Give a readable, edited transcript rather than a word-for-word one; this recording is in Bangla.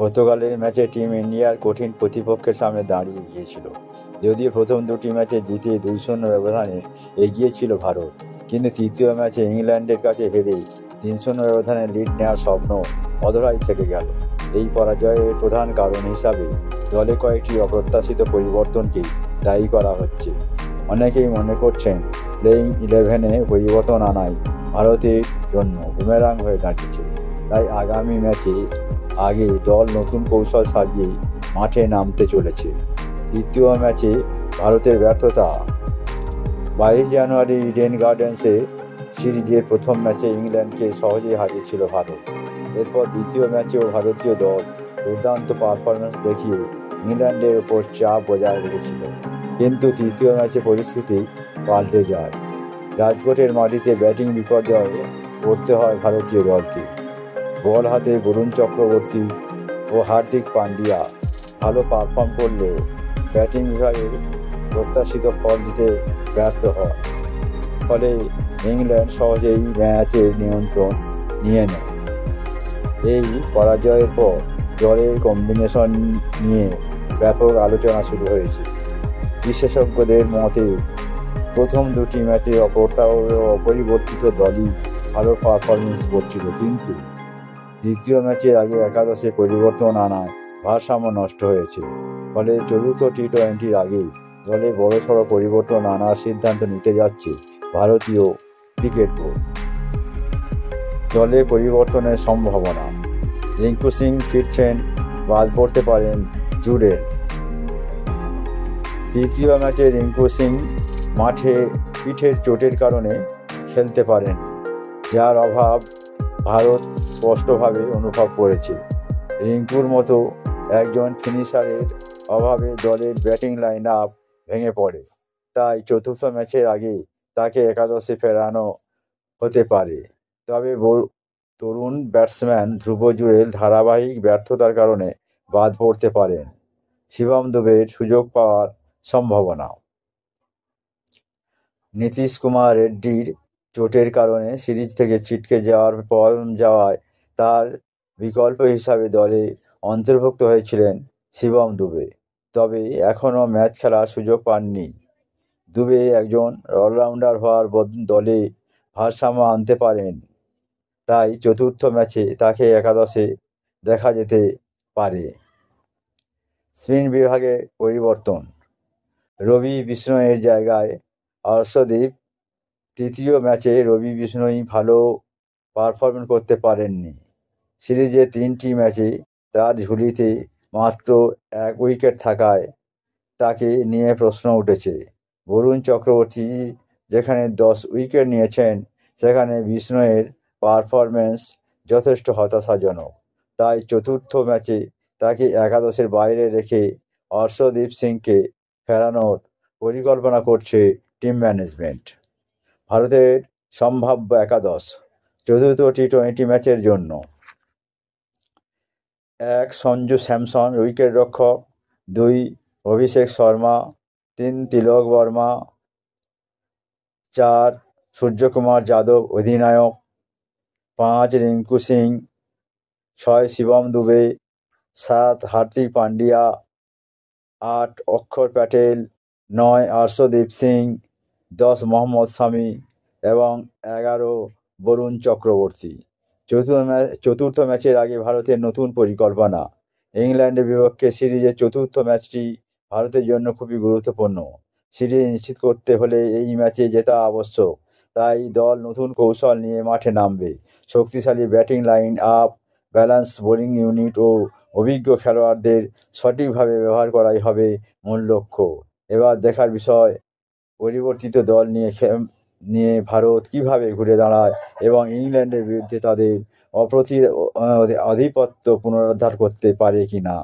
গতকালের ম্যাচে টিম ইন্ডিয়ার কঠিন প্রতিপক্ষের সামনে দাঁড়িয়ে গিয়েছিল। যদিও প্রথম দুটি ম্যাচে জিতে 2-0 ব্যবধানে এগিয়ে ছিল ভারত, কিন্তু তৃতীয় ম্যাচে ইংল্যান্ডের কাছে হেরে 3-0 ব্যবধানে লিড নেওয়ার স্বপ্ন অধরাই থেকে গেল। এই পরাজয়ের প্রধান কারণ হিসাবে দলে কয়েকটি অপ্রত্যাশিত পরিবর্তনকে দায়ী করা হচ্ছে। অনেকেই মনে করছেন প্লেইং 11-এ পরিবর্তন আনাই ভারতের জন্য বুমেরাং হয়ে দাঁড়িয়েছে। তাই আগামী ম্যাচে আগে দল নতুন কৌশল সাজিয়ে মাঠে নামতে চলেছে। দ্বিতীয় ম্যাচে ভারতের ব্যর্থতা। 22 জানুয়ারি ইডেন গার্ডেন্সে সিরিজের প্রথম ম্যাচে ইংল্যান্ডকে সহজেই হারিয়েছিল ভারত। এরপর দ্বিতীয় ম্যাচেও ভারতীয় দল দুর্দান্ত পারফরমেন্স দেখিয়ে ইংল্যান্ডের ওপর চাপ বজায় রেখেছিল, কিন্তু তৃতীয় ম্যাচে পরিস্থিতি পাল্টে যায়। রাজকোটের মাটিতে ব্যাটিং বিপর্যয়ে পড়তে হয় ভারতীয় দলকে। বল হাতে বরুণ চক্রবর্তী ও হার্দিক পান্ডিয়া ভালো পারফর্ম করলেও ব্যাটিং বিভাগে প্রত্যাশিত ফল দিতে ব্যর্থ হয়। ফলে ইংল্যান্ড সহজেই ম্যাচের নিয়ন্ত্রণ নিয়ে নেয়। এই পরাজয়ের পর দলের কম্বিনেশন নিয়ে ব্যাপক আলোচনা শুরু হয়েছে। বিশেষজ্ঞদের মতে প্রথম দুটি ম্যাচে অপরিবর্তিত দলই ভালো পারফরমেন্স করছিল, কিন্তু তৃতীয় ম্যাচের আগে একাদশে পরিবর্তন আনায় ভারসাম্য নষ্ট হয়েছে। ফলে চতুর্থ টি-20-র আগে দলে বড়সড় পরিবর্তন আনার সিদ্ধান্ত নিতে যাচ্ছে ভারতীয় ক্রিকেট বোর্ড। দলে পরিবর্তনের সম্ভাবনা। রিঙ্কু সিং ফিরছেন, বাদ পড়তে পারেন জুডেল। তৃতীয় ম্যাচে রিঙ্কু সিং মাঠে পিঠের চোটের কারণে খেলতে পারেন, যার অভাব ভারত স্পষ্টভাবে অনুভব করেছে। রিঙ্কুর মতো একজন ফিনিশারের অভাবে দলের ব্যাটিং লাইন আপ ভেঙে পড়ে। তাই চতুর্থ ম্যাচের আগে তাকে একাদশে ফেরানো হতে পারে। তবে তরুণ ব্যাটসম্যান ধ্রুব জুরেল ধারাবাহিক ব্যর্থতার কারণে বাদ পড়তে পারেন। শিবম দুবের সুযোগ পাওয়ার সম্ভাবনা। নীতিশ কুমার রেড্ডির চোটের কারণে সিরিজ থেকে ছিটকে যাওয়ায় তার বিকল্প হিসাবে দলে অন্তর্ভুক্ত হয়েছিলেন শিবম দুবে, তবে এখনও ম্যাচ খেলার সুযোগ পাননি। দুবে একজন অলরাউন্ডার হওয়ার দলে ভারসাম্য আনতে পারেন, তাই চতুর্থ ম্যাচে তাকে একাদশে দেখা যেতে পারে। স্পিন বিভাগে পরিবর্তন। রবি বিষ্ণইয়ের জায়গায় হর্ষদীপ। তৃতীয় ম্যাচে রবি বিষ্ণই ভালো পারফরমেন্স করতে পারেননি। সিরিজে 3টি ম্যাচে তার ঝুলিতে মাত্র 1 উইকেট থাকায় তাকে নিয়ে প্রশ্ন উঠেছে। বরুণ চক্রবর্তী যেখানে 10 উইকেট নিয়েছেন, সেখানে বিষ্ণইয়ের পারফরমেন্স যথেষ্ট হতাশাজনক। তাই চতুর্থ ম্যাচে তাকে একাদশের বাইরে রেখে হর্ষদীপ সিংকে ফেরানোর পরিকল্পনা করছে টিম ম্যানেজমেন্ট। ভারতের সম্ভাব্য একাদশ চতুর্থ টি-20 ম্যাচের জন্য: 1 সঞ্জু স্যামসন উইকেটরক্ষক, 2 অভিষেক শর্মা, 3 তিলক বর্মা, 4 সূর্যকুমার যাদব অধিনায়ক, 5 রিঙ্কু সিং, 6 শিবম দুবে, 7 হার্দিক পান্ডিয়া, 8 অক্ষর প্যাটেল, 9 হর্ষদীপ সিং, 10 মোহাম্মদ শামি এবং 11 বরুণ চক্রবর্তী। চতুর্থ ম্যাচের আগে ভারতের নতুন পরিকল্পনা। ইংল্যান্ডের বিপক্ষে সিরিজের চতুর্থ ম্যাচটি ভারতের জন্য খুবই গুরুত্বপূর্ণ। সিরিজ নিশ্চিত করতে হলে এই ম্যাচে জেতা আবশ্যক। তাই দল নতুন কৌশল নিয়ে মাঠে নামবে। শক্তিশালী batting line up, balance bowling unit ও অভিজ্ঞ খেলোয়াড়দের সঠিকভাবে ব্যবহার করাই হবে মূল লক্ষ্য। এবার দেখার বিষয় পরিবর্তিত দল নিয়ে ভারত কিভাবে ঘুরে দাঁড়ায় এবং ইংল্যান্ডের বিরুদ্ধে তাদের আধিপত্য পুনরুদ্ধার করতে পারে কিনা।